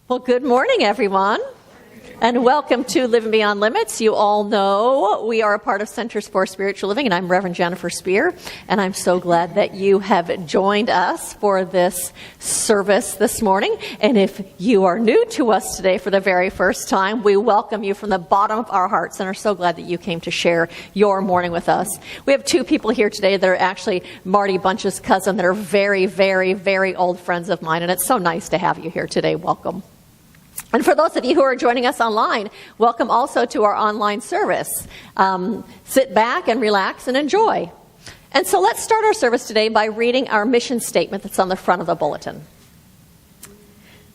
Well, good morning, everyone, and welcome to Living Beyond Limits. You all know we are a part of Centers for Spiritual Living, and I'm Reverend Jennifer Spear, and I'm so glad that you have joined us for this service this morning. And if you are new to us today for the very first time, we welcome you from the bottom of our hearts and are so glad that you came to share your morning with us. We have two people here today that are actually Marty Bunch's cousin that are very, very, very old friends of mine, and it's so nice to have you here today. Welcome. And for those of you who are joining us online, welcome also to our online service. Sit back and relax and enjoy. And so let's start our service today by reading our mission statement that's on the front of the bulletin.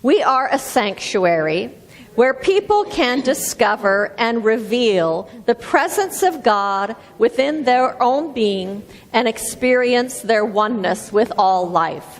We are a sanctuary where people can discover and reveal the presence of God within their own being and experience their oneness with all life.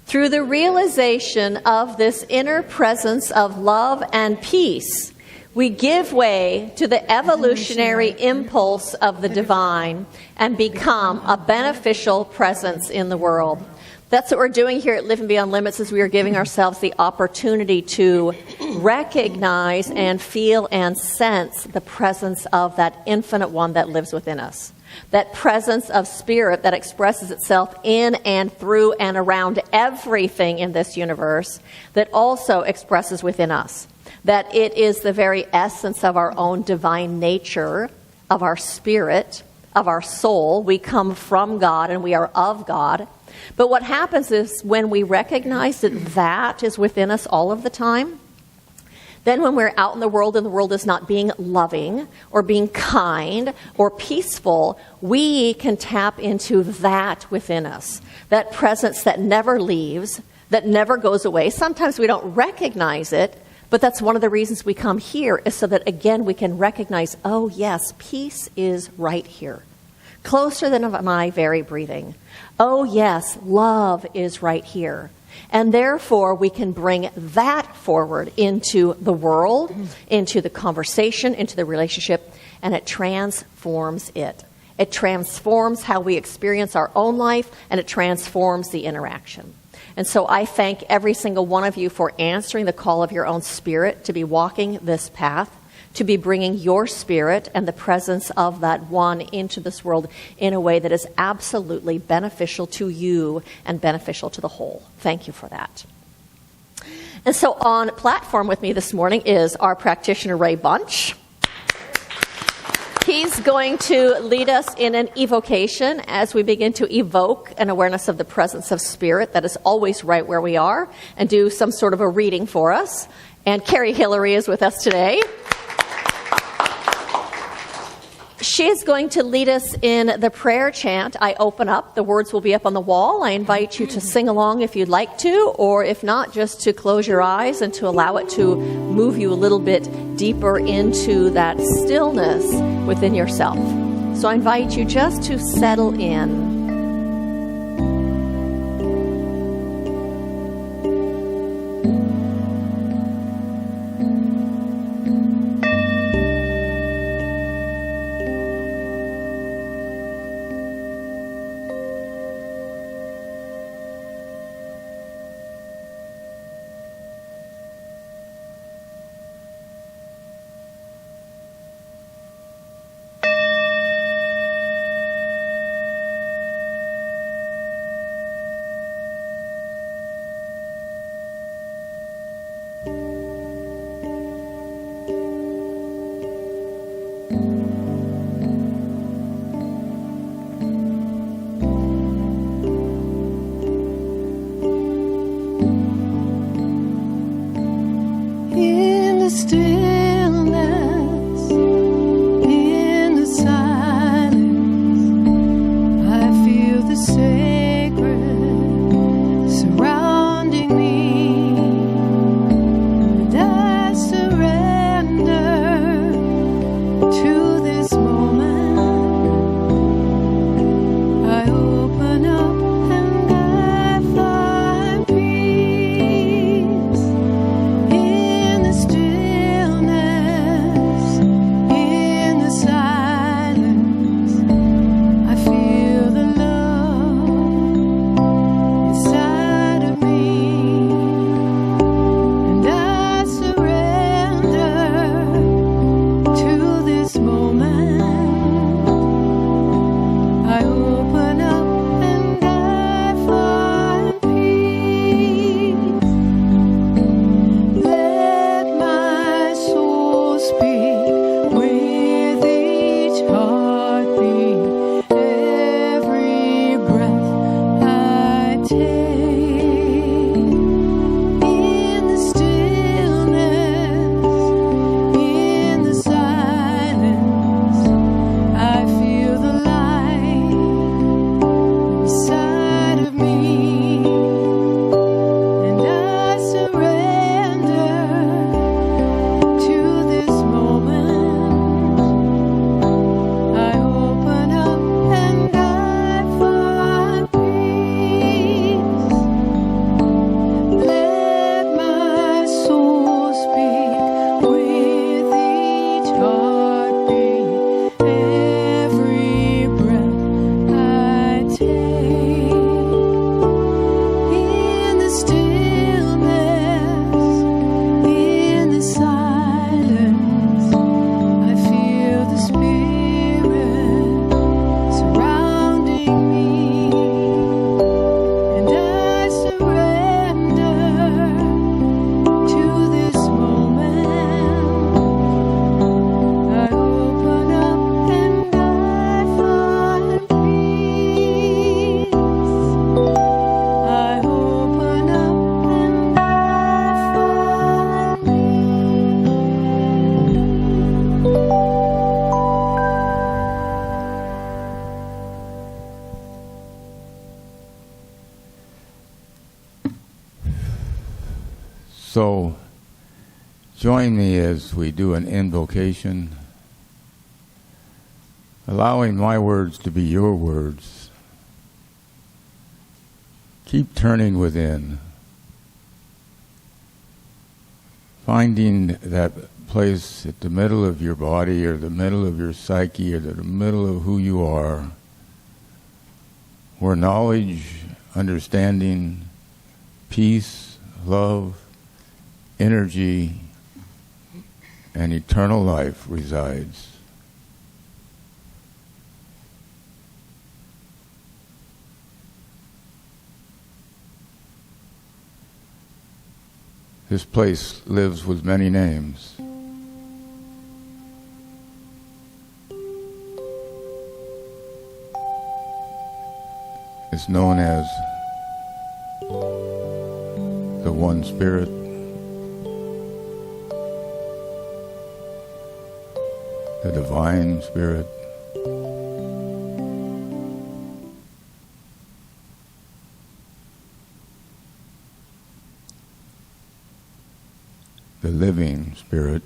Through the realization of this inner presence of love and peace, we give way to the evolutionary impulse of the divine and become a beneficial presence in the world. That's what we're doing here at Living Beyond Limits, is we are giving ourselves the opportunity to recognize and feel and sense the presence of that infinite one that lives within us. That presence of spirit that expresses itself in and through and around everything in this universe, that also expresses within us. That it is the very essence of our own divine nature, of our spirit, of our soul. We come from God and we are of God. But what happens is when we recognize that that is within us all of the time, then when we're out in the world and the world is not being loving or being kind or peaceful, we can tap into that within us, that presence that never leaves, that never goes away. Sometimes we don't recognize it, but that's one of the reasons we come here, is so that, again, we can recognize, oh, yes, peace is right here, closer than my very breathing. Oh, yes, love is right here. And therefore, we can bring that forward into the world, into the conversation, into the relationship, and it transforms it. It transforms how we experience our own life, and it transforms the interaction. And so I thank every single one of you for answering the call of your own spirit to be walking this path, to be bringing your spirit and the presence of that one into this world in a way that is absolutely beneficial to you and beneficial to the whole. Thank you for that. And so on platform with me this morning is our practitioner, Ray Bunch. He's going to lead us in an evocation as we begin to evoke an awareness of the presence of spirit that is always right where we are, and do some sort of a reading for us. And Carrie Hillary is with us today. She is going to lead us in the prayer chant. I open up. The words will be up on the wall. I invite you to sing along if you'd like to, or if not, just to close your eyes and to allow it to move you a little bit deeper into that stillness within yourself. So I invite you just to settle in. Still So join me as we do an invocation, allowing my words to be your words. Keep turning within, finding that place at the middle of your body or the middle of your psyche or the middle of who you are, where knowledge, understanding, peace, love, energy, and eternal life resides. This place lives with many names. It's known as the One Spirit, the Divine Spirit, the Living Spirit,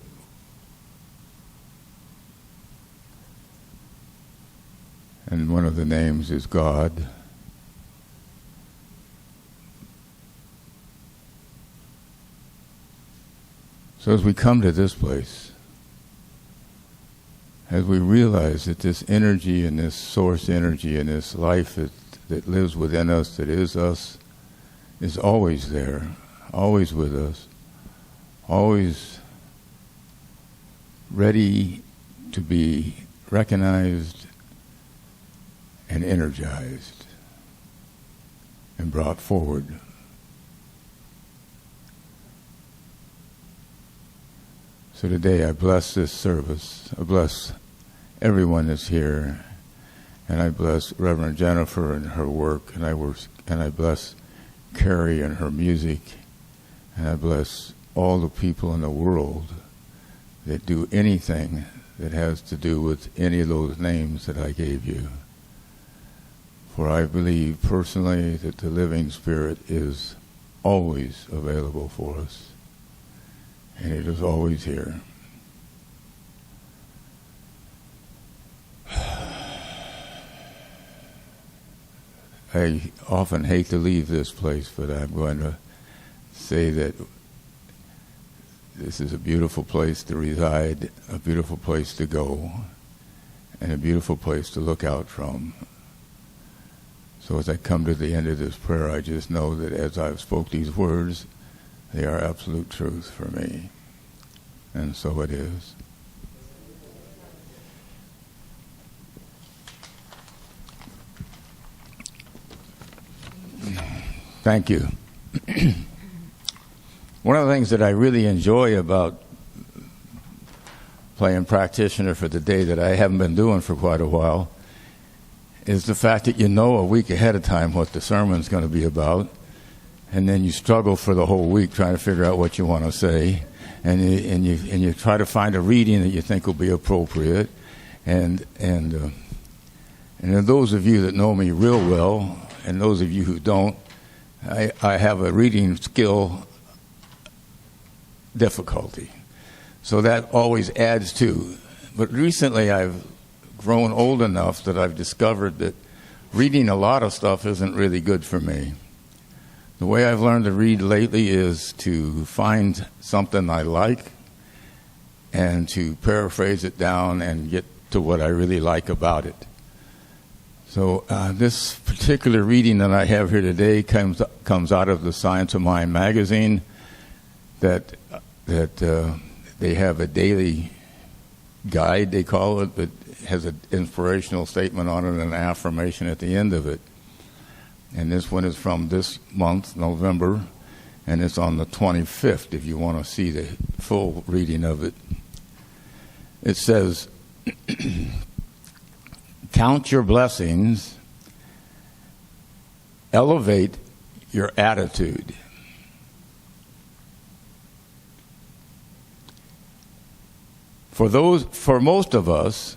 and one of the names is God. So as we come to this place, as we realize that this energy and this source energy and this life that lives within us, that is us, is always there, always with us, always ready to be recognized and energized and brought forward. So today I bless this service. I bless everyone that's here, and I bless Reverend Jennifer and her work, and I bless Carrie and her music, and I bless all the people in the world that do anything that has to do with any of those names that I gave you. For I believe personally that the living Spirit is always available for us. And it is always here. I often hate to leave this place, but I'm going to say that this is a beautiful place to reside, a beautiful place to go, and a beautiful place to look out from. So as I come to the end of this prayer, I just know that as I've spoke these words, they are absolute truth for me. And so it is. Thank you. One of the things that I really enjoy about playing practitioner for the day that I haven't been doing for quite a while is the fact that you know a week ahead of time what the sermon's going to be about. And then you struggle for the whole week trying to figure out what you want to say, and you try to find a reading that you think will be appropriate, and those of you that know me real well, and those of you who don't, I have a reading skill difficulty, so that always adds to. But recently I've grown old enough that I've discovered that reading a lot of stuff isn't really good for me. The way I've learned to read lately is to find something I like and to paraphrase it down and get to what I really like about it. So this particular reading that I have here today comes out of the Science of Mind magazine that they have a daily guide, they call it, that has an inspirational statement on it and an affirmation at the end of it. And this one is from this month, November, and it's on the 25th, if you want to see the full reading of it. It says, count your blessings, elevate your attitude. For most of us,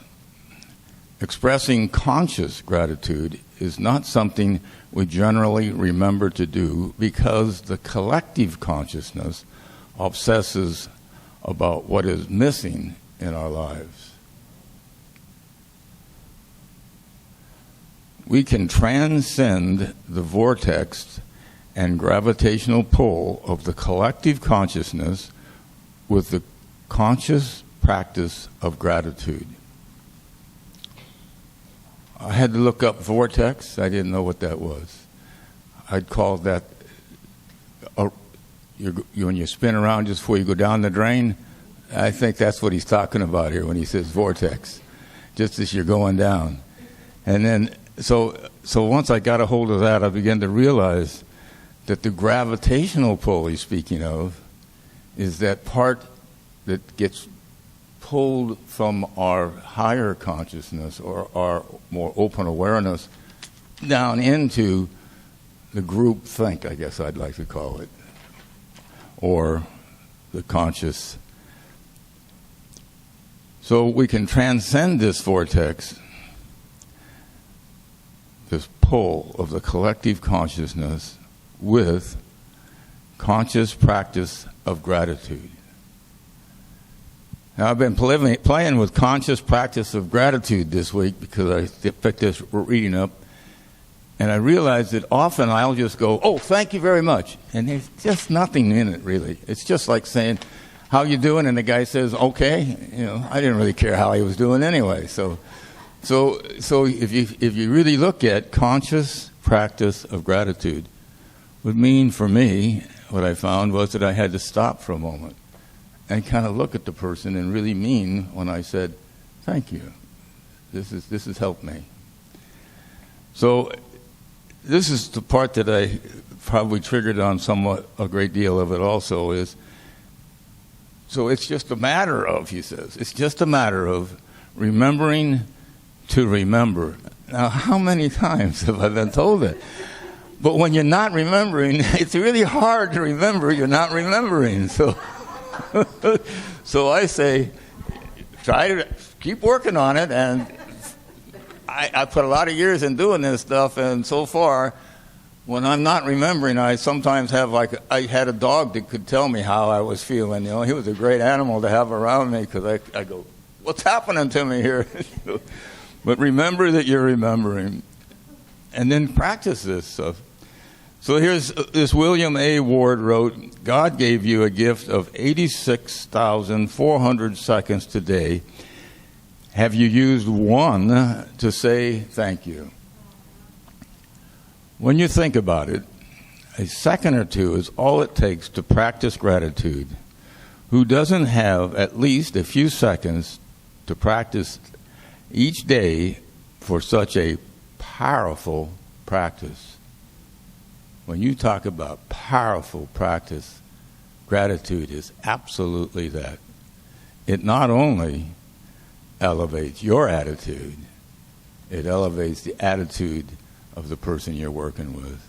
expressing conscious gratitude is not something we generally remember to do because the collective consciousness obsesses about what is missing in our lives. We can transcend the vortex and gravitational pull of the collective consciousness with the conscious practice of gratitude. I had to look up vortex. I didn't know what that was. I'd call that, when you spin around just before you go down the drain, I think that's what he's talking about here when he says vortex, just as you're going down. And then, so once I got a hold of that, I began to realize that the gravitational pull he's speaking of is that part that gets pulled from our higher consciousness or our more open awareness down into the group think, I guess I'd like to call it, or the conscious. So we can transcend this vortex, this pull of the collective consciousness with conscious practice of gratitude. Now, I've been playing with conscious practice of gratitude this week because I picked this reading up, and I realized that often I'll just go, "Oh, thank you very much," and there's just nothing in it really. It's just like saying, "How you doing?" and the guy says, "Okay." I didn't really care how he was doing anyway. So if you really look at conscious practice of gratitude, would mean for me, what I found was that I had to stop for a moment and kind of look at the person and really mean when I said, "Thank you. This has helped me." So this is the part that I probably triggered on a great deal of it also is, so it's just a matter of, he says, it's just a matter of remembering to remember. Now, how many times have I been told that? But when you're not remembering, it's really hard to remember you're not remembering. So I say, try to keep working on it. And I put a lot of years in doing this stuff, and so far, when I'm not remembering, I sometimes have I had a dog that could tell me how I was feeling. He was a great animal to have around me because I go, "What's happening to me here?" But remember that you're remembering, and then practice this stuff. So here's this William A. Ward wrote, "God gave you a gift of 86,400 seconds today. Have you used one to say thank you?" When you think about it, a second or two is all it takes to practice gratitude. Who doesn't have at least a few seconds to practice each day for such a powerful practice? When you talk about powerful practice, gratitude is absolutely that. It not only elevates your attitude, it elevates the attitude of the person you're working with.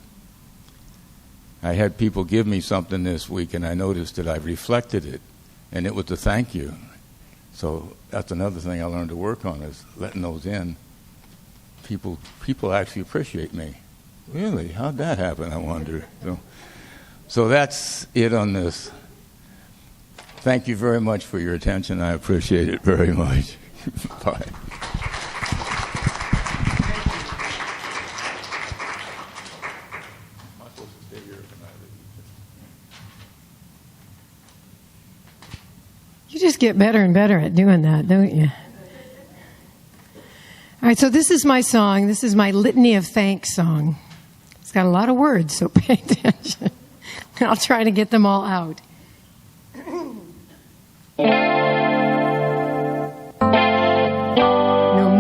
I had people give me something this week, and I noticed that I reflected it, and it was a thank you. So that's another thing I learned to work on, is letting those in. People actually appreciate me. Really? How'd that happen, I wonder? So that's it on this. Thank you very much for your attention. I appreciate it very much. Bye. You just get better and better at doing that, don't you? All right, so this is my song. This is my litany of thanks song. It's got a lot of words, so pay attention. I'll try to get them all out. No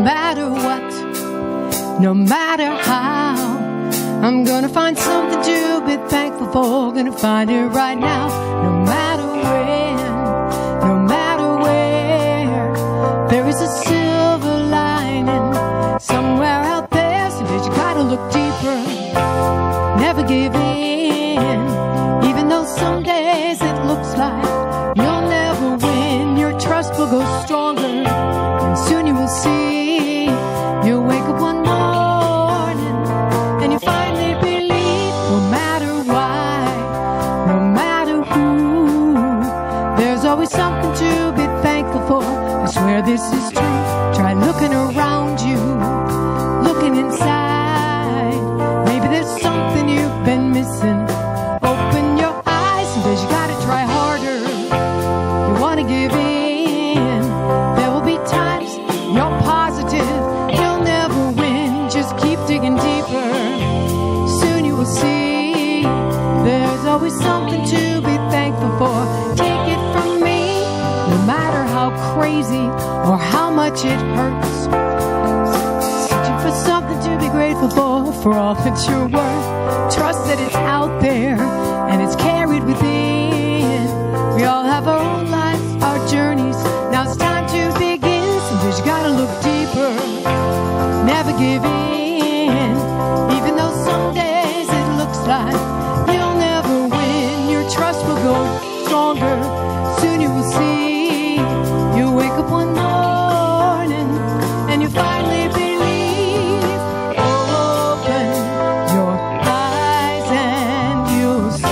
matter what, no matter how, I'm gonna find something to be thankful for. Gonna find it right now. No matter when, no matter where, there is a silver lining somewhere out there. So you gotta look deeper, never give in. Even though some days it looks like you'll never win, your trust will go stronger, and soon you will see. You'll wake up one morning and you finally believe. No matter why, no matter who, this is true. Try looking around you, looking inside. Maybe there's something you've been missing. Open your eyes, because you gotta try harder. You wanna give in. There will be times you're positive, you'll never win. Just keep digging deeper. Soon you will see there's always something to be thankful for. Take it from me, no matter how crazy or how much it hurts. Searching for something to be grateful for all that you're worth. Trust that it's out there and it's carried within. We all have our own lives, our journeys. Now it's time to begin. Sometimes you gotta look deeper. Never give in. Even though some days it looks like you'll never win, your trust will go stronger. Soon you will see. You wake up one morning and you finally believe. Open your eyes and you'll see.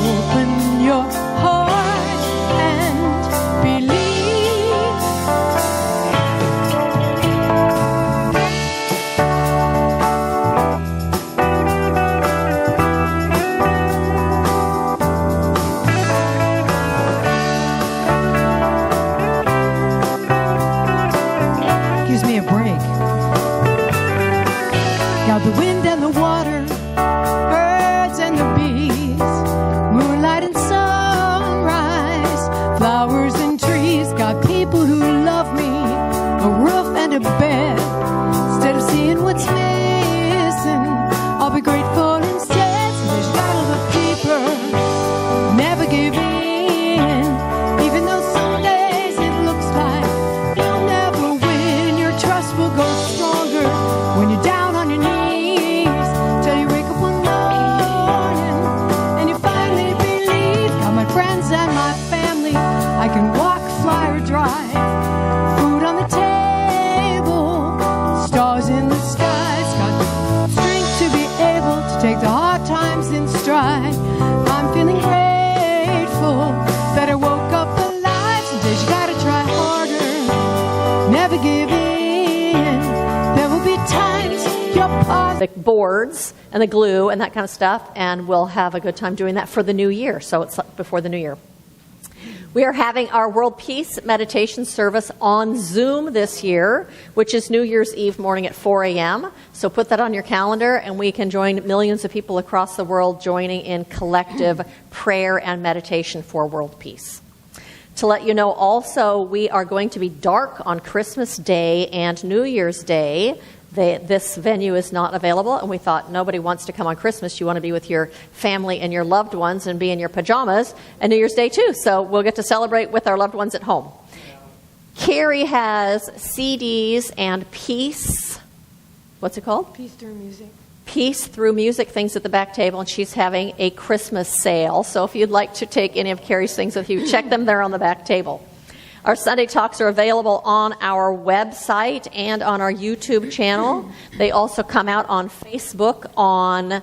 Open your heart and believe. Gives me a break. Got the wind and the water, birds and the bees, moonlight and sunrise, flowers and trees. Got people who love me, a roof and a bed. Instead of seeing what's missing, I'll be grateful instead. So you gotta look deeper, never give in. Even though some days it looks like you'll never win, your trust will go stronger when you're down on your knees. Till you wake up one morning and you finally believe. Got my friends and my family, I can walk, fly or drive. Food on the table, stars in the skies. Got strength to be able to take the hard times in stride. I'm feeling grateful that I woke up alive. Some days you gotta try harder, never give in. There will be times you're positive. The boards and the glue and that kind of stuff, and we'll have a good time doing that for the new year. So it's before the new year. We are having our World Peace Meditation Service on Zoom this year, which is New Year's Eve morning at 4 a.m. So put that on your calendar, and we can join millions of people across the world joining in collective prayer and meditation for world peace. To let you know also, we are going to be dark on Christmas Day and New Year's Day. This venue is not available, and we thought nobody wants to come on Christmas. You want to be with your family and your loved ones and be in your pajamas, and New Year's Day too. So we'll get to celebrate with our loved ones at home. Carrie has CDs and Peace. What's it called? Peace through music. Peace Through Music things at the back table, and she's having a Christmas sale. So if you'd like to take any of Carrie's things with you, check them there on the back table. Our Sunday talks are available on our website and on our YouTube channel. They also come out on Facebook on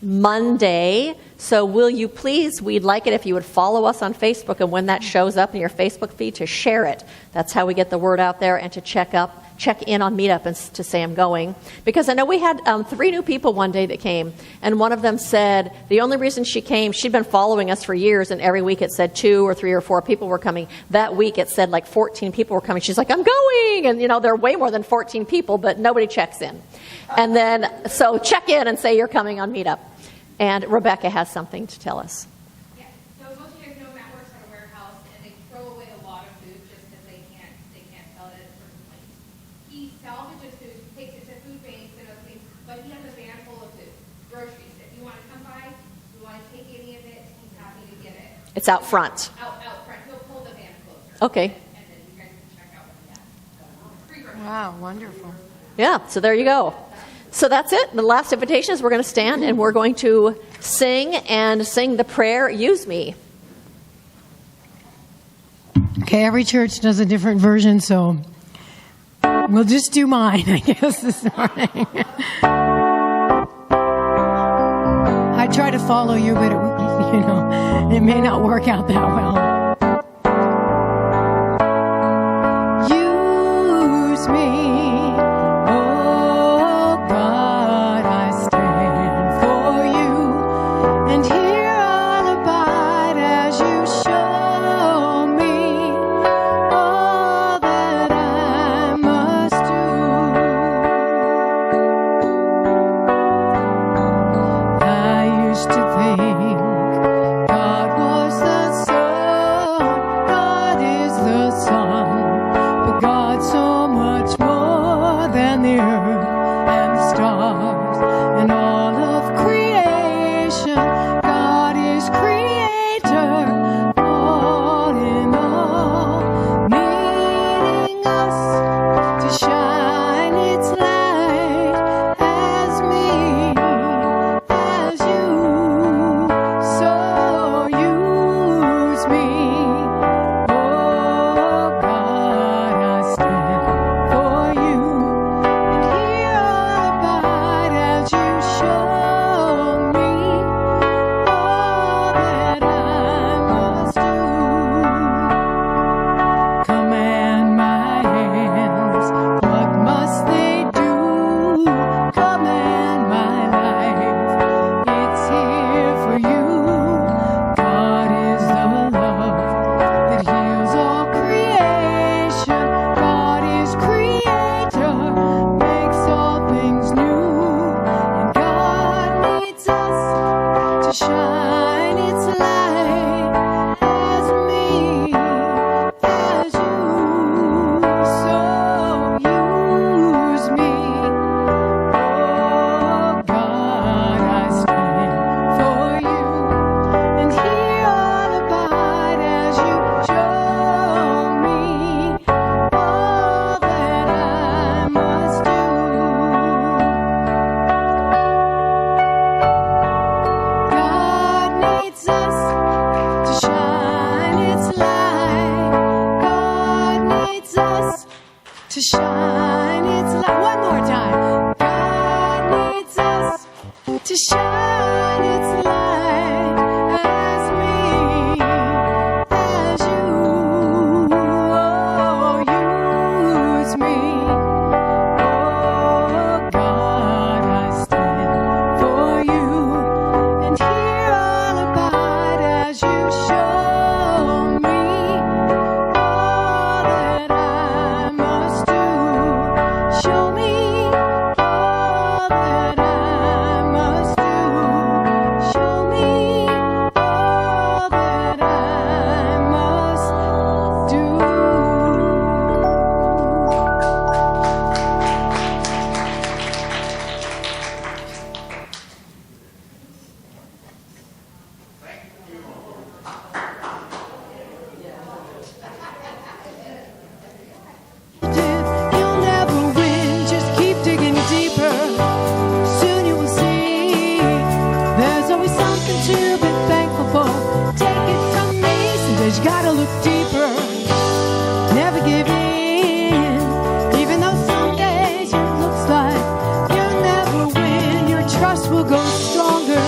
Monday. So will you please, we'd like it if you would follow us on Facebook, and when that shows up in your Facebook feed, to share it. That's how we get the word out there, and to check in on Meetup and to say I'm going. Because I know we had 3 new people one day that came, and one of them said the only reason she came, she'd been following us for years, and every week it said 2 or 3 or 4 people were coming. That week it said like 14 people were coming. She's like, I'm going! And there are way more than 14 people, but nobody checks in. And then, so check in and say you're coming on Meetup. And Rebecca has something to tell us. Yeah, so most of you guys know Matt works at a warehouse, and they throw away a lot of food just because they can't sell it at a certain place. He salvages food, takes it to food banks and other things, but he has a van full of food, groceries. If you want to come by, you want to take any of it, he's happy to get it. It's out front. Out front. He'll pull the van closer. Okay. And then you guys can check out what he has. Free groceries. Wow, wonderful. Yeah, so there you go. So that's it. The last invitation is we're going to stand and we're going to sing the prayer, Use Me. Okay, every church does a different version, so we'll just do mine, I guess, this morning. I try to follow you, but it may not work out that well. Use me, oh God, I stand for you, and here I'll abide as you show me all that I must do. I used to think God was the sun, God is the sun, but God's so much more than the earth and the stars and all of creation. God is creator, all in all, needing us to shine its light as me, as you. So use me, oh God, I stand for you, and here I'll abide as you show me all that I must do. Command my hands, what must they do? Command my life, it's here for you. God is the love that heals all creation. God is creator, makes all things new. And God needs us to shine its light as me, as you. So use me, oh God, I stand for you, and here I'll abide as you show me all that I must do. God needs us to shine its light. God needs us to shine its light. One more time. God needs us to shine its light as me, as you. Oh, use me, oh God, I stand for you, and here I'll abide as you show me all that I must do. Show me all that I must do. Show me all that I must do. You'll never win, just keep digging deeper. Soon you will see there's always something to be thankful for. Take it from me, sometimes you gotta look deeper. Never give in, even though some days it looks like you'll never win. Your trust will go stronger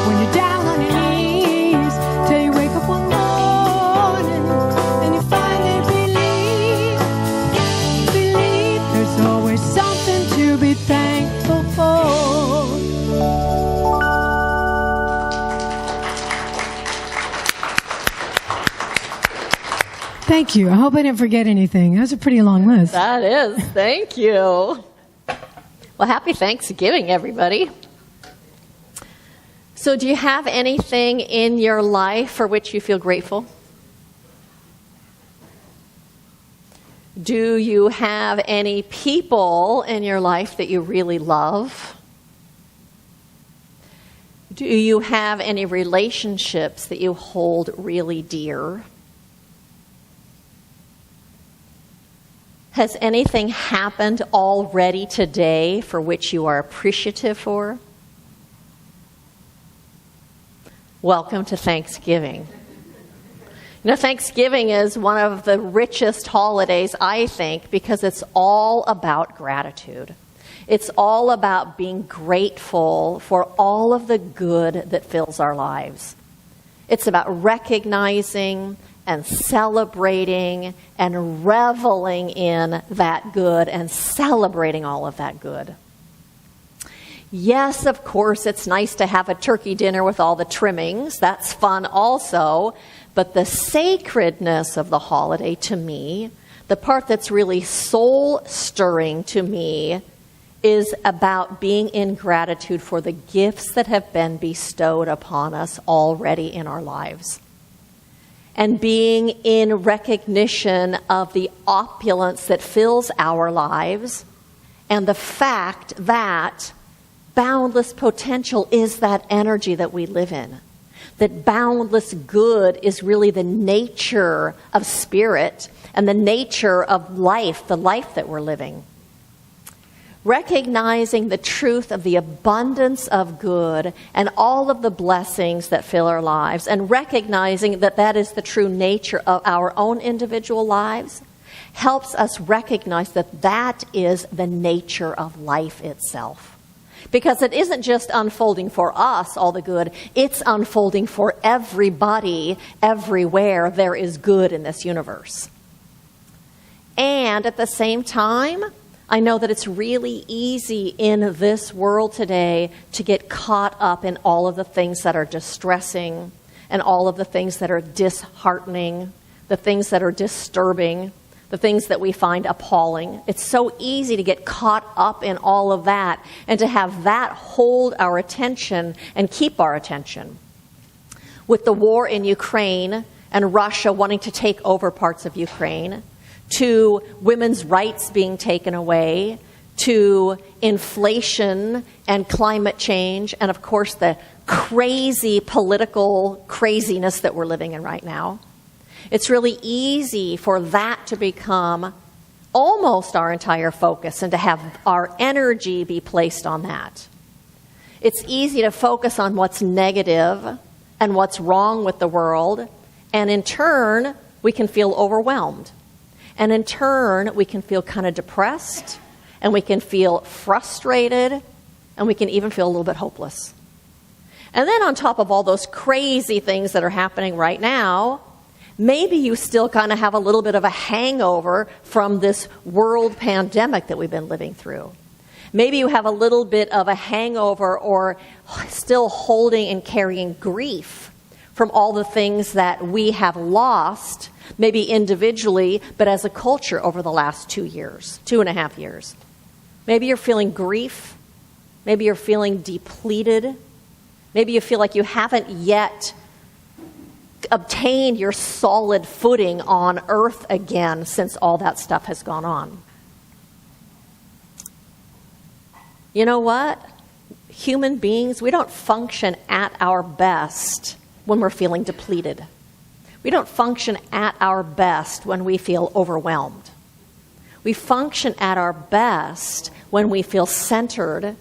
when you're down on your knees, till you wake up one morning and you finally believe there's always something to be thankful for. Thank you. I hope I didn't forget anything. That was a pretty long list. That is. Thank you. Well, happy Thanksgiving, everybody. So, do you have anything in your life for which you feel grateful? Do you have any people in your life that you really love? Do you have any relationships that you hold really dear? Has anything happened already today for which you are appreciative for? Welcome to Thanksgiving. You know, Thanksgiving is one of the richest holidays, I think, because it's all about gratitude. It's all about being grateful for all of the good that fills our lives. It's about recognizing and celebrating and reveling in that good and celebrating all of that good. Yes, of course, it's nice to have a turkey dinner with all the trimmings. That's fun also. But the sacredness of the holiday to me, the part that's really soul-stirring to me, is about being in gratitude for the gifts that have been bestowed upon us already in our lives. And being in recognition of the opulence that fills our lives and the fact that boundless potential is that energy that we live in. That boundless good is really the nature of spirit and the nature of life, the life that we're living. Recognizing the truth of the abundance of good and all of the blessings that fill our lives, and recognizing that that is the true nature of our own individual lives, helps us recognize that that is the nature of life itself. Because it isn't just unfolding for us, all the good, it's unfolding for everybody, everywhere there is good in this universe. And at the same time, I know that it's really easy in this world today to get caught up in all of the things that are distressing and all of the things that are disheartening, the things that are disturbing, the things that we find appalling. It's so easy to get caught up in all of that and to have that hold our attention and keep our attention. With the war in Ukraine and Russia wanting to take over parts of Ukraine, to women's rights being taken away, to inflation and climate change, and of course the crazy political craziness that we're living in right now. It's really easy for that to become almost our entire focus and to have our energy be placed on that. It's easy to focus on what's negative and what's wrong with the world, and in turn, we can feel overwhelmed. And in turn, we can feel kind of depressed, and we can feel frustrated, and we can even feel a little bit hopeless. And then on top of all those crazy things that are happening right now, maybe you still kind of have a little bit of a hangover from this world pandemic that we've been living through. Maybe you have a little bit of a hangover or still holding and carrying grief from all the things that we have lost, maybe individually, but as a culture over the last 2.5 years. Maybe you're feeling grief. Maybe you're feeling depleted. Maybe you feel like you haven't yet obtained your solid footing on earth again since all that stuff has gone on. You know what? Human beings, we don't function at our best when we're feeling depleted. We don't function at our best when we feel overwhelmed. We function at our best when we feel centered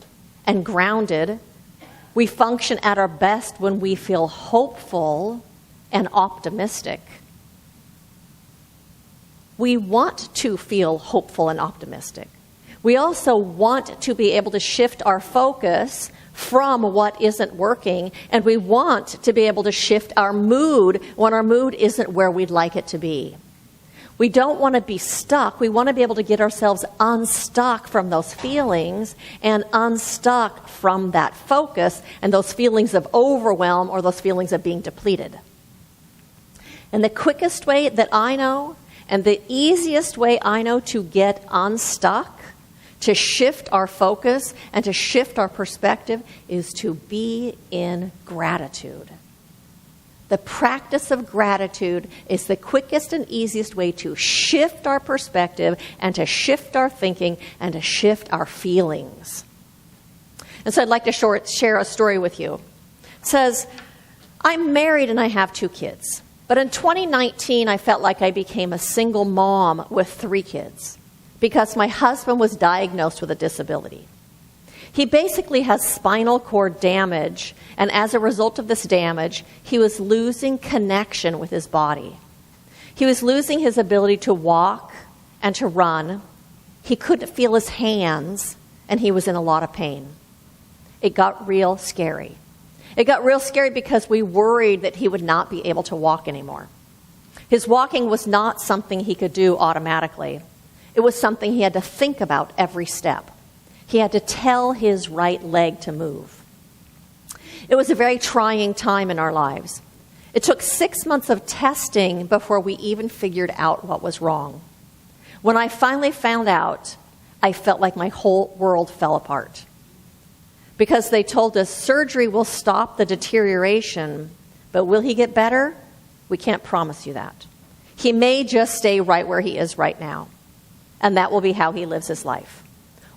and grounded. We function at our best when we feel hopeful and optimistic. We want to feel hopeful and optimistic. We also want to be able to shift our focus from what isn't working, and we want to be able to shift our mood when our mood isn't where we'd like it to be. We don't want to be stuck. We want to be able to get ourselves unstuck from those feelings and unstuck from that focus and those feelings of overwhelm or those feelings of being depleted. And the quickest way that I know and the easiest way I know to get unstuck, to shift our focus and to shift our perspective, is to be in gratitude. The practice of gratitude is the quickest and easiest way to shift our perspective and to shift our thinking and to shift our feelings. And so I'd like to share a story with you. It says, I'm married and I have 2 kids. But in 2019, I felt like I became a single mom with 3 kids because my husband was diagnosed with a disability. He basically has spinal cord damage, and as a result of this damage, he was losing connection with his body. He was losing his ability to walk and to run. He couldn't feel his hands, and he was in a lot of pain. It got real scary. It got real scary because we worried that he would not be able to walk anymore. His walking was not something he could do automatically. It was something he had to think about every step. He had to tell his right leg to move. It was a very trying time in our lives. It took 6 months of testing before we even figured out what was wrong. When I finally found out, I felt like my whole world fell apart. Because they told us surgery will stop the deterioration, but will he get better? We can't promise you that. He may just stay right where he is right now, and that will be how he lives his life.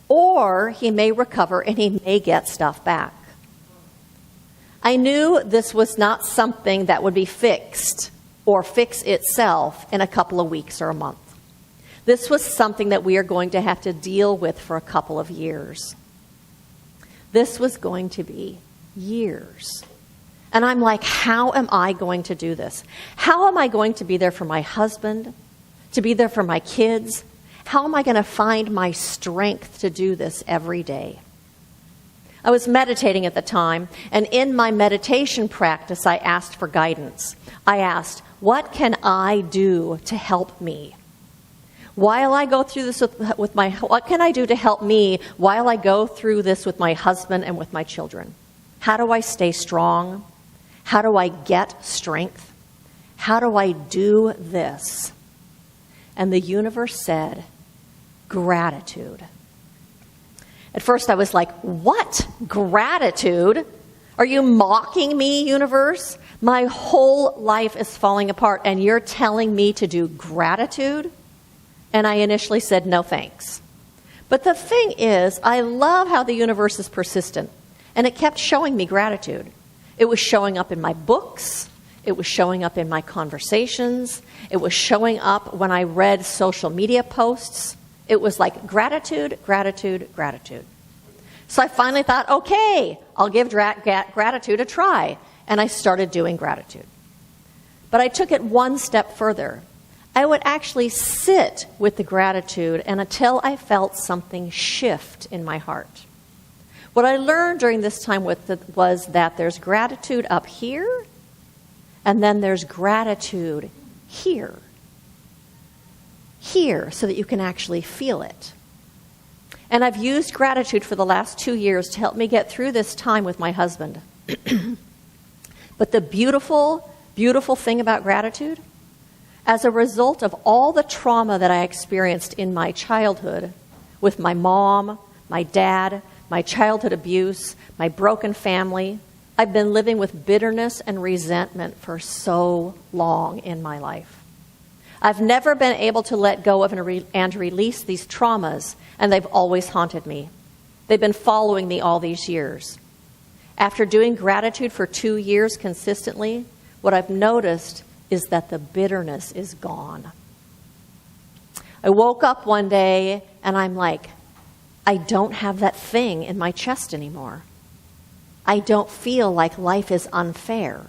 Or he may recover and he may get stuff back. I knew this was not something that would be fixed or fix itself in a couple of weeks or a month. This was something that we are going to have to deal with for a couple of years. This was going to be years. And I'm like, how am I going to do this? How am I going to be there for my husband, to be there for my kids? How am I going to find my strength to do this every day? I was meditating at the time, and in my meditation practice, I asked for guidance. I asked, what can I do to help me? While I go through this what can I do to help me while I go through this with my husband and with my children? How do I stay strong? How do I get strength? How do I do this? And the universe said, gratitude. At first I was like, what? Gratitude? Are you mocking me, universe? My whole life is falling apart and you're telling me to do gratitude? And I initially said, no thanks. But the thing is, I love how the universe is persistent. And it kept showing me gratitude. It was showing up in my books. It was showing up in my conversations. It was showing up when I read social media posts. It was like gratitude, gratitude, gratitude. So I finally thought, okay, I'll give gratitude a try. And I started doing gratitude. But I took it one step further. I would actually sit with the gratitude and until I felt something shift in my heart. What I learned during this time was that there's gratitude up here, and then there's gratitude here. Here, so that you can actually feel it. And I've used gratitude for the last 2 years to help me get through this time with my husband. But the beautiful, beautiful thing about gratitude, as a result of all the trauma that I experienced in my childhood with my mom, my dad, my childhood abuse, my broken family, I've been living with bitterness and resentment for so long in my life. I've never been able to let go of and release these traumas, and they've always haunted me. They've been following me all these years. After doing gratitude for 2 years consistently, what I've noticed is that the bitterness is gone. I woke up one day and I'm like, I don't have that thing in my chest anymore. I don't feel like life is unfair.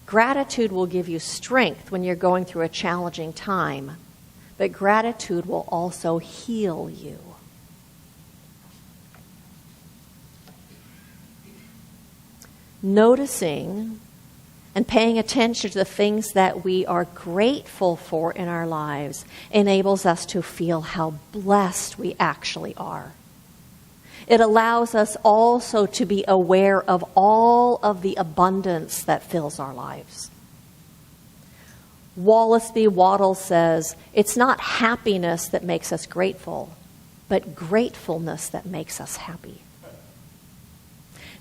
Gratitude will give you strength when you're going through a challenging time, but gratitude will also heal you. Noticing and paying attention to the things that we are grateful for in our lives enables us to feel how blessed we actually are. It allows us also to be aware of all of the abundance that fills our lives. Wallace B. Waddell says, it's not happiness that makes us grateful, but gratefulness that makes us happy.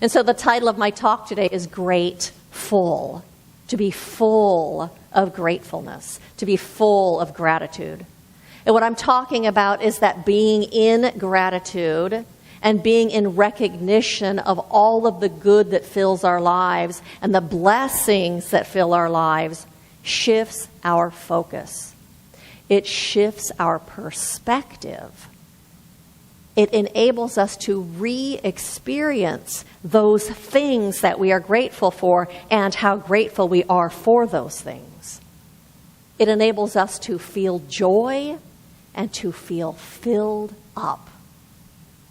And so the title of my talk today is Grate-Full, to be full of gratefulness, to be full of gratitude. And what I'm talking about is that being in gratitude and being in recognition of all of the good that fills our lives and the blessings that fill our lives shifts our focus. It shifts our perspective. It enables us to re-experience those things that we are grateful for and how grateful we are for those things. It enables us to feel joy and to feel filled up.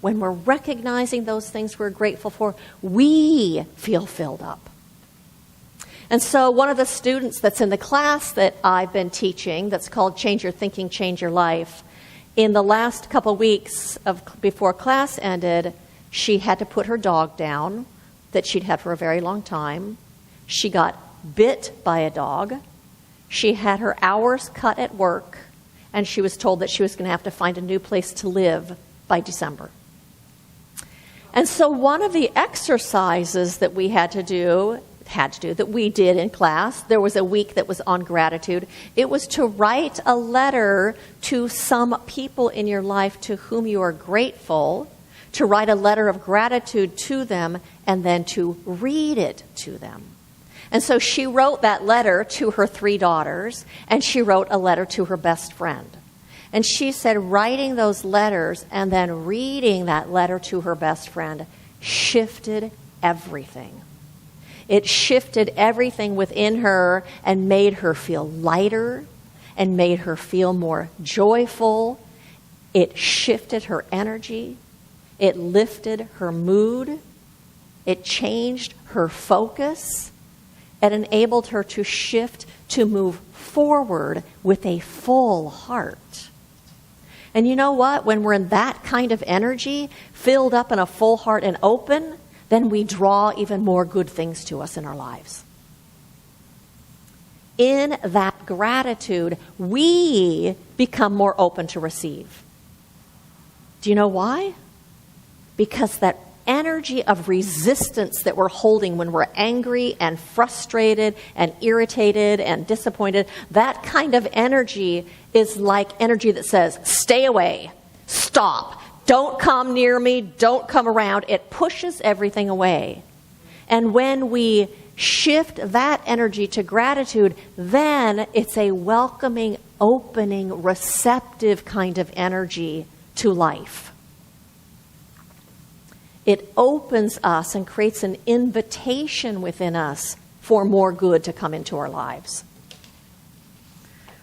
when we're recognizing those things we're grateful for, we feel filled up. And so one of the students that's in the class that I've been teaching, that's called Change Your Thinking, Change Your Life, in the last couple weeks before class ended, she had to put her dog down that she'd had for a very long time. She got bit by a dog. She had her hours cut at work, and she was told that she was going to have to find a new place to live by December. And so one of the exercises that we that we did in class, there was a week that was on gratitude. It was to write a letter to some people in your life to whom you are grateful, to write a letter of gratitude to them, and then to read it to them. And so she wrote that letter to her 3 daughters, and she wrote a letter to her best friend. And she said writing those letters and then reading that letter to her best friend shifted everything. It shifted everything within her and made her feel lighter and made her feel more joyful. It shifted her energy. It lifted her mood. It changed her focus. It enabled her to shift, to move forward with a full heart. And you know what? When we're in that kind of energy, filled up in a full heart and open, then we draw even more good things to us in our lives. In that gratitude, we become more open to receive. Do you know why? Because that energy of resistance that we're holding when we're angry and frustrated and irritated and disappointed, that kind of energy is like energy that says, stay away, stop, don't come near me, don't come around. It pushes everything away. And when we shift that energy to gratitude, then it's a welcoming, opening, receptive kind of energy to life. It opens us and creates an invitation within us for more good to come into our lives.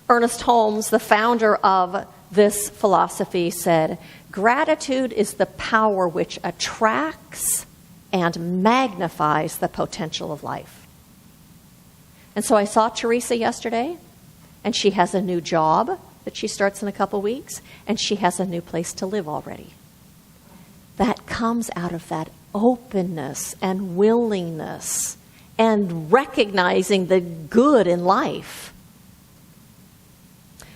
Ernest Holmes, the founder of this philosophy, said, gratitude is the power which attracts and magnifies the potential of life. And so I saw Teresa yesterday, and she has a new job that she starts in a couple weeks, and she has a new place to live already. That comes out of that openness and willingness and recognizing the good in life.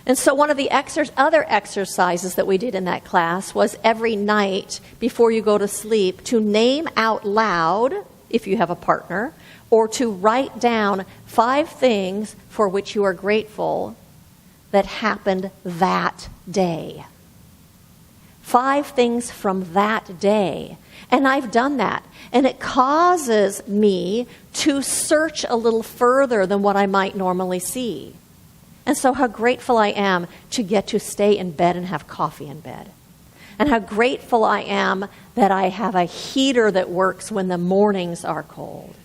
And so one of the other exercises that we did in that class was every night before you go to sleep to name out loud, if you have a partner, or to write down 5 things for which you are grateful that happened that day. 5 things from that day. And I've done that. And it causes me to search a little further than what I might normally see. And so how grateful I am to get to stay in bed and have coffee in bed. And how grateful I am that I have a heater that works when the mornings are cold.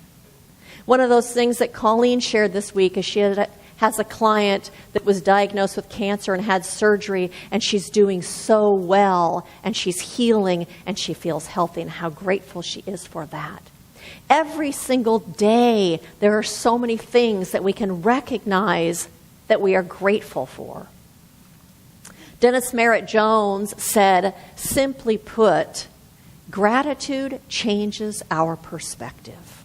One of those things that Colleen shared this week is she has a client that was diagnosed with cancer and had surgery, and she's doing so well, and she's healing, and she feels healthy, and how grateful she is for that. Every single day, there are so many things that we can recognize that we are grateful for. Dennis Merritt Jones said, simply put, gratitude changes our perspective.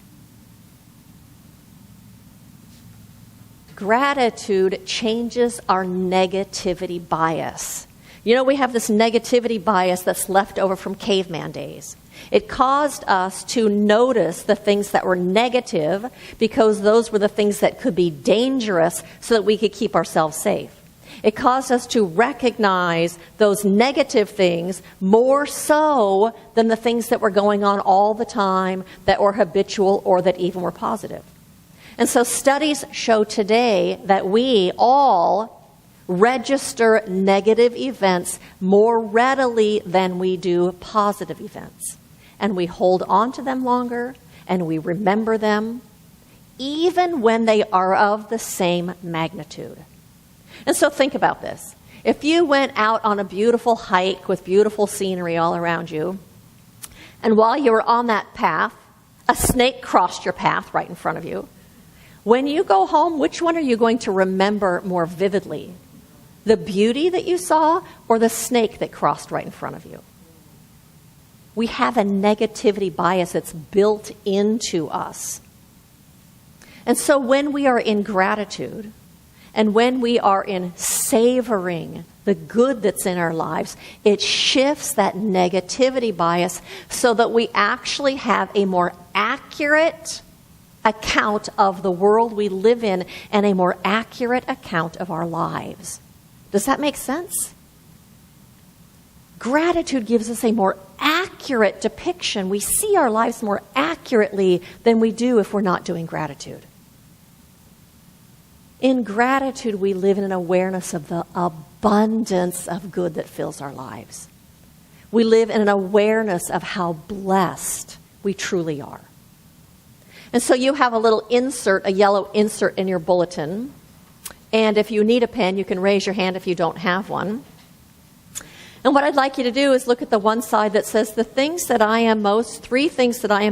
Gratitude changes our negativity bias. You know, we have this negativity bias that's left over from caveman days. It caused us to notice the things that were negative because those were the things that could be dangerous so that we could keep ourselves safe. It caused us to recognize those negative things more so than the things that were going on all the time that were habitual or that even were positive. And so studies show today that we all register negative events more readily than we do positive events. And we hold on to them longer, and we remember them, even when they are of the same magnitude. And so think about this. If you went out on a beautiful hike with beautiful scenery all around you, and while you were on that path, a snake crossed your path right in front of you, when you go home, which one are you going to remember more vividly? The beauty that you saw or the snake that crossed right in front of you? We have a negativity bias that's built into us. And so when we are in gratitude and when we are in savoring the good that's in our lives, it shifts that negativity bias so that we actually have a more accurate account of the world we live in and a more accurate account of our lives. Does that make sense? Gratitude gives us a more accurate depiction. We see our lives more accurately than we do if we're not doing gratitude. In gratitude, we live in an awareness of the abundance of good that fills our lives. We live in an awareness of how blessed we truly are. And so you have a little insert, a yellow insert in your bulletin. And if you need a pen, you can raise your hand if you don't have one. And what I'd like you to do is look at the one side that says three things that I am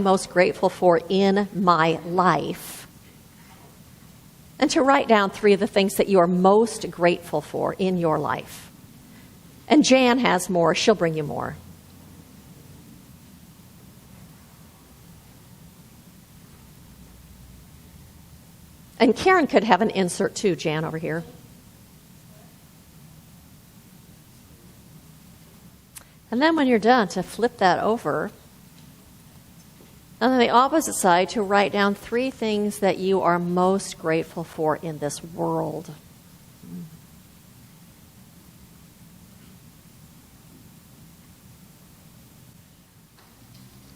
most grateful for in my life. And to write down 3 of the things that you are most grateful for in your life. And Jan has more. She'll bring you more. And Karen could have an insert too, Jan, over here. And then when you're done, to flip that over. And on the opposite side, to write down 3 things that you are most grateful for in this world.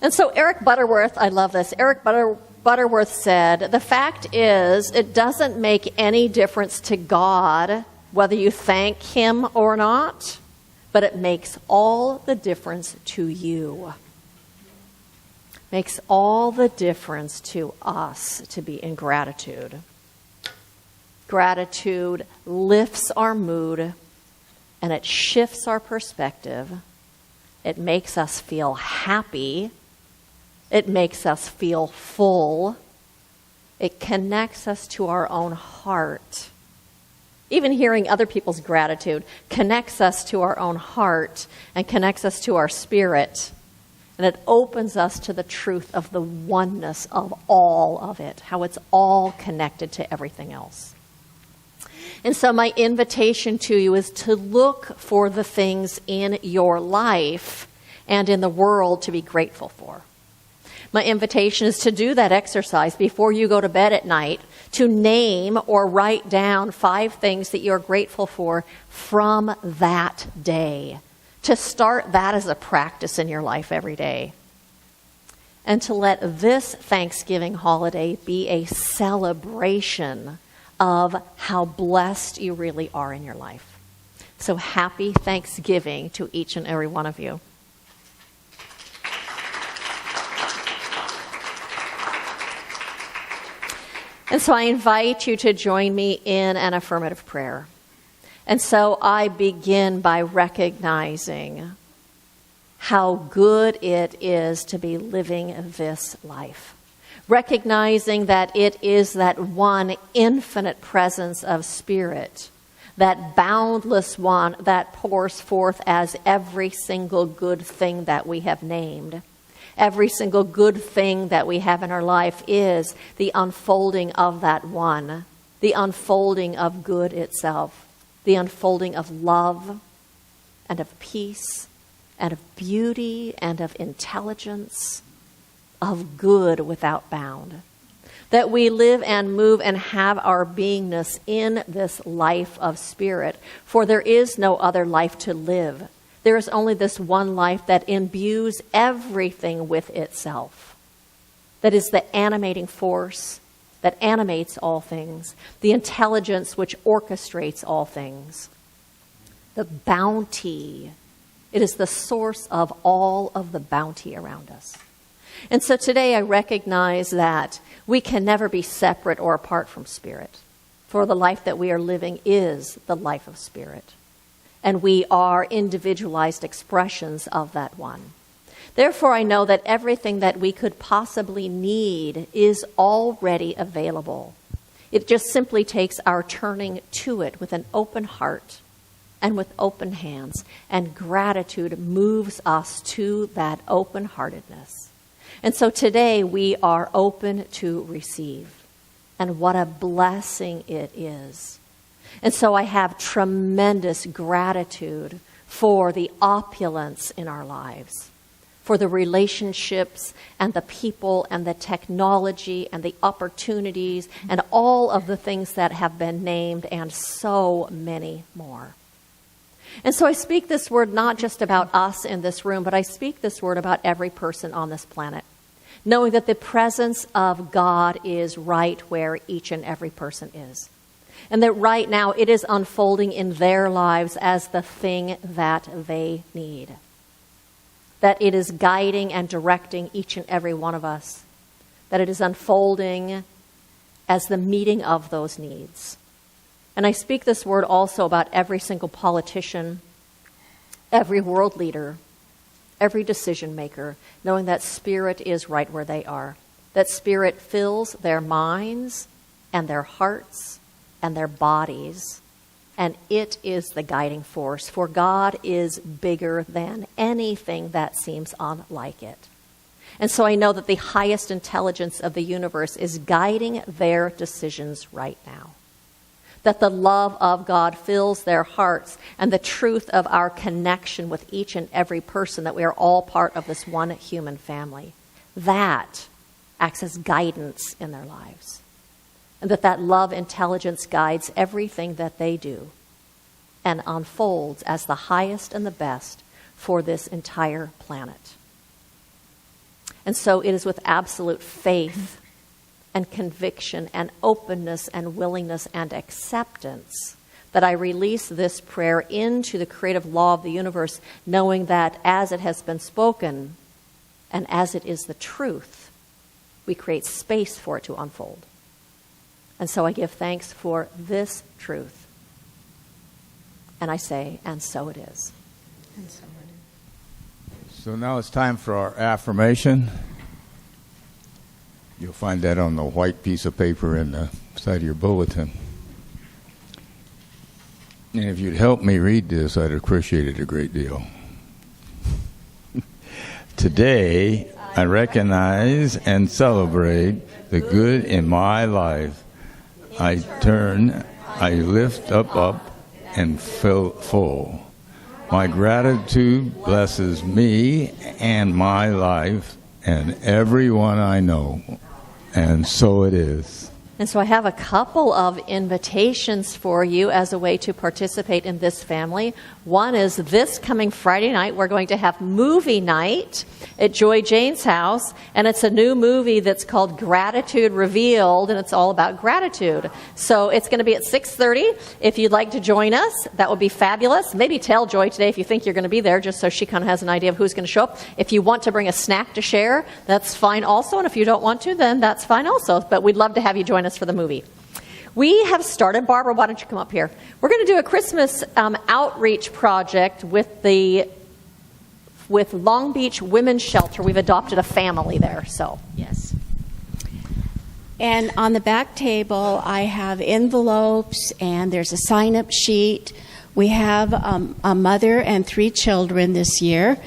And so Eric Butterworth, I love this. Eric Butterworth said, the fact is, it doesn't make any difference to God whether you thank him or not, but it makes all the difference to you. Makes all the difference to us to be in gratitude. Gratitude lifts our mood and it shifts our perspective. It makes us feel happy. It makes us feel full. It connects us to our own heart. Even hearing other people's gratitude connects us to our own heart and connects us to our spirit. And it opens us to the truth of the oneness of all of it, how it's all connected to everything else. And so my invitation to you is to look for the things in your life and in the world to be grateful for. My invitation is to do that exercise before you go to bed at night, to name or write down 5 things that you're grateful for from that day. To start that as a practice in your life every day. And to let this Thanksgiving holiday be a celebration of how blessed you really are in your life. So happy Thanksgiving to each and every one of you. And so I invite you to join me in an affirmative prayer. And so I begin by recognizing how good it is to be living this life. Recognizing that it is that one infinite presence of spirit, that boundless one that pours forth as every single good thing that we have named. Every single good thing that we have in our life is the unfolding of that one, the unfolding of good itself. The unfolding of love and of peace and of beauty and of intelligence, of good without bound. That we live and move and have our beingness in this life of spirit, for there is no other life to live. There is only this one life that imbues everything with itself. That is the animating force that animates all things, the intelligence which orchestrates all things, the bounty. It is the source of all of the bounty around us. And so today I recognize that we can never be separate or apart from spirit, for the life that we are living is the life of spirit. and we are individualized expressions of that one. Therefore, I know that everything that we could possibly need is already available. It just simply takes our turning to it with an open heart and with open hands, and gratitude moves us to that open-heartedness. And so today we are open to receive, and what a blessing it is. And so I have tremendous gratitude for the opulence in our lives, for the relationships and the people and the technology and the opportunities and all of the things that have been named, and so many more. And so I speak this word not just about us in this room, but I speak this word about every person on this planet, knowing that the presence of God is right where each and every person is. And that right now it is unfolding in their lives as the thing that they need. That it is guiding and directing each and every one of us. That it is unfolding as the meeting of those needs. And I speak this word also about every single politician, every world leader, every decision maker, knowing that Spirit is right where they are. That Spirit fills their minds and their hearts and their bodies, and it is the guiding force. For God is bigger than anything that seems unlike it. And so I know that the highest intelligence of the universe is guiding their decisions right now. That the love of God fills their hearts, and the truth of our connection with each and every person, that we are all part of this one human family, that acts as guidance in their lives. And that love intelligence guides everything that they do and unfolds as the highest and the best for this entire planet. And so it is with absolute faith and conviction and openness and willingness and acceptance that I release this prayer into the creative law of the universe, knowing that as it has been spoken and as it is the truth, we create space for it to unfold. And so I give thanks for this truth. And I say, and so it is. And so it is. So now it's time for our affirmation. You'll find that on the white piece of paper in the side of your bulletin. And if you'd help me read this, I'd appreciate it a great deal. Today, I recognize and celebrate the good in my life. I lift up, and fill full. My gratitude blesses me and my life and everyone I know. And so it is. And so I have a couple of invitations for you as a way to participate in this family. One is this coming Friday night, we're going to have movie night at Joy Jane's house. And it's a new movie that's called Gratitude Revealed, and it's all about gratitude. So it's going to be at 6:30. If you'd like to join us, that would be fabulous. Maybe tell Joy today if you think you're going to be there, just so she kind of has an idea of who's going to show up. If you want to bring a snack to share, that's fine also. And if you don't want to, then that's fine also. But we'd love to have you join us for the movie. We have started, Barbara, why don't you come up here? We're going to do a Christmas outreach project with Long Beach Women's Shelter. We've adopted a family there, so. Yes. And on the back table, I have envelopes, and there's a sign-up sheet. We have a mother and 3 children this year.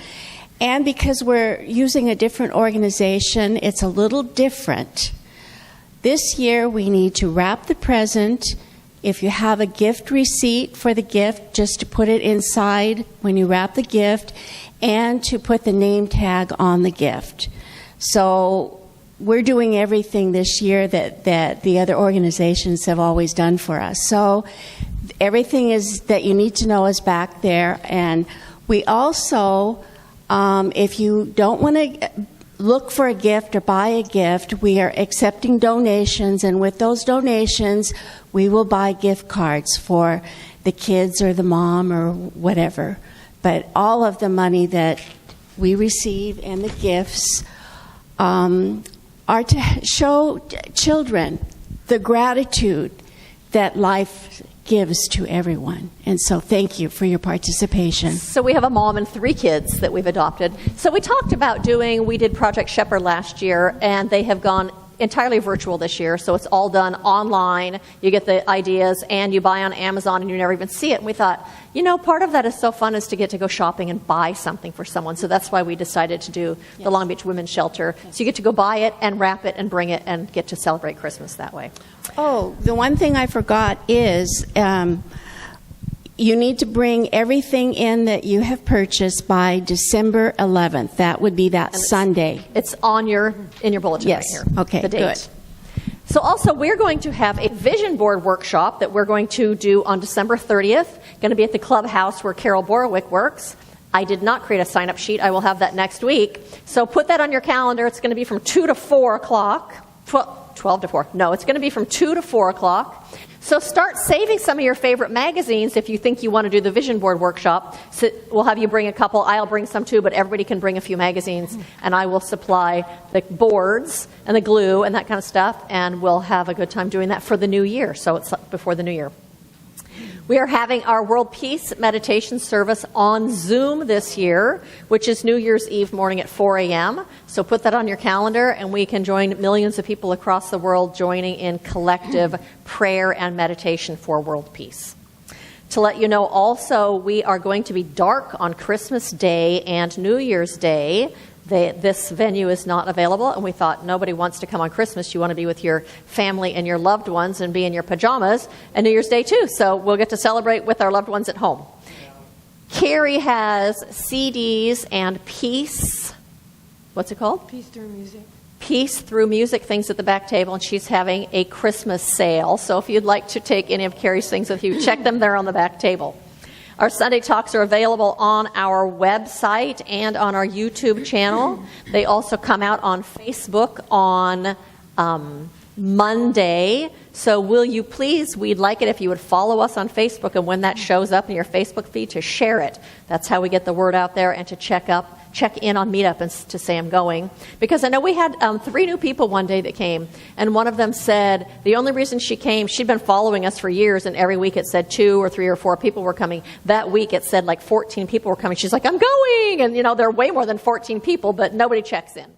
And because we're using a different organization, it's a little different. This year, we need to wrap the present. If you have a gift receipt for the gift, just to put it inside when you wrap the gift, and to put the name tag on the gift. So we're doing everything this year that the other organizations have always done for us. So everything is that you need to know is back there. And we also, if you don't want to look for a gift or buy a gift, we are accepting donations, and with those donations, we will buy gift cards for the kids or the mom or whatever. But all of the money that we receive and the gifts are to show children the gratitude that life gives to everyone. And so thank you for your participation. So we have a mom and 3 kids that we've adopted. So we talked about we did Project Shepherd last year, and they have gone entirely virtual this year. So it's all done online. You get the ideas, and you buy on Amazon, and you never even see it. And we thought, part of that is so fun, is to get to go shopping and buy something for someone. So that's why we decided to do the Long Beach Women's Shelter. So you get to go buy it and wrap it and bring it and get to celebrate Christmas that way. Oh, the one thing I forgot is you need to bring everything in that you have purchased by December 11th. That would be that Sunday. It's in your bulletin Yes. right here. Okay, the date. good. So also, we're going to have a vision board workshop that we're going to do on December 30th. Going to be at the clubhouse where Carol Borowick works. I did not create a sign-up sheet. I will have that next week. So put that on your calendar. It's going to be from 2 to 4 o'clock. 12 to 4. No, it's going to be from 2 to 4 o'clock. So start saving some of your favorite magazines if you think you want to do the vision board workshop. So we'll have you bring a couple. I'll bring some too, but everybody can bring a few magazines, and I will supply the boards and the glue and that kind of stuff, and we'll have a good time doing that for the new year. So it's before the new year. We are having our World Peace Meditation service on Zoom this year, which is New Year's Eve morning at 4 a.m. So put that on your calendar, and we can join millions of people across the world joining in collective prayer and meditation for world peace. To let you know also, we are going to be dark on Christmas Day and New Year's Day. This venue is not available, and we thought nobody wants to come on Christmas. You want to be with your family and your loved ones and be in your pajamas, and New Year's Day too, so we'll get to celebrate with our loved ones at home. Carrie has CDs and Peace, what's it called? Peace through music. Peace Through Music things at the back table, and she's having a Christmas sale. So if you'd like to take any of Carrie's things with you, check them there on the back table. Our Sunday Talks are available on our website and on our YouTube channel. They also come out on Facebook on Monday. So will you please, we'd like it if you would follow us on Facebook, and when that shows up in your Facebook feed, to share it. That's how we get the word out there, and to check in on Meetup and to say I'm going. Because I know we had 3 new people one day that came, and one of them said the only reason she came, she'd been following us for years, and every week it said 2 or 3 or 4 people were coming. That week it said like 14 people were coming. She's like, I'm going! And there are way more than 14 people, but nobody checks in.